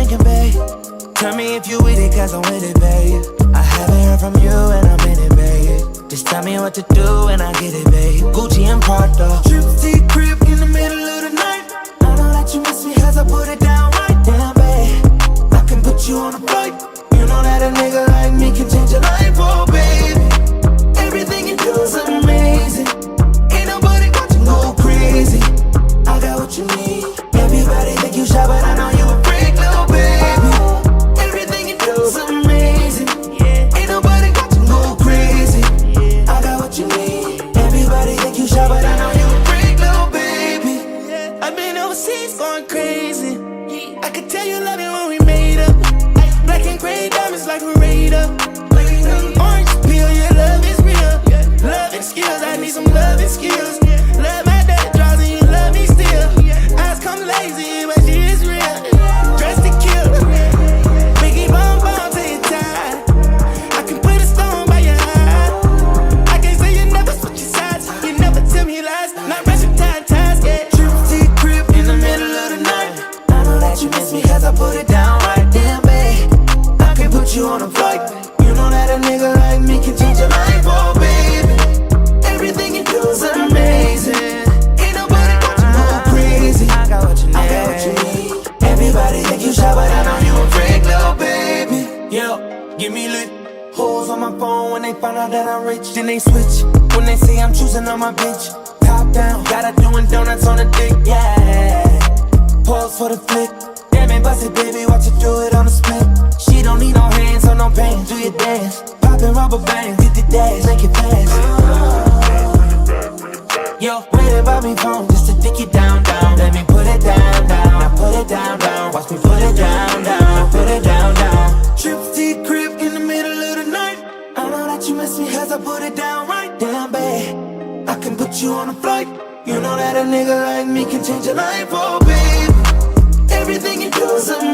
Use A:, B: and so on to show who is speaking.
A: thinking, babe? Tell me if you with it, cause I'm with it, babe. I haven't heard from you and I'm in it, babe. Just tell me what to do and I get it, babe. Gucci and Prada, trip to crib in the middle of the night. I know that you miss me cause I put it down right. Damn, babe, I can put you on a flight. You know that a nigga like me can change your life, oh baby. Everything you do is amazing. Ain't nobody got you go crazy. I got what you need. Everybody think you shy, but I know you a freak, little baby. Everything you do is amazing. Ain't nobody got you go crazy. I got what you need. Everybody think you shy, but I know you a freak, little baby. I've been overseas going crazy. I could tell you love it when we made up. Black and gray diamonds like a radar. Orange peel, your love is real. Love and skills, I need some love and skills. Love my dirty draws and you love me still. Eyes come lazy, but she is real. Dressed to kill. Biggie bomb bomb till you tired. I can put a stone by your eye. I can't say you never switch your sides. You never tell me lies. Not rushing ties, yeah. Trip to your crib in the middle of the night. I know that you miss me cause I put it down right. Damn, babe, I can put you on a flight. You know that a nigga like me can change your life, oh baby. Everything you do is amazing. Ain't nobody got you go crazy. I got what you need. I got what you need. Everybody think you shy, but I know you a freak, little baby. Yeah, give me lit. Hoes on my phone when they find out that I'm rich. Then they switch when they say I'm choosing on my bitch. Top down, got her doing donuts on the dick, yeah. Pause for the flick. Damn it, bust it, baby, watch her do it on the split. She don't need no hands or no pain. Do your dance, poppin' rubber bands, hit the dash, make it fast. Yo, waiting by me phone just to dick it down, down. Let me put it down, down. Now put it down, down. Watch me put it down, down. Now put it down, down. Trip to your crib in the middle of the night. I know that you miss me cause I put it down right. Damn, babe, I can put you on a flight. You know that a nigga like me can change your life, oh babe. Everything you do is amazing.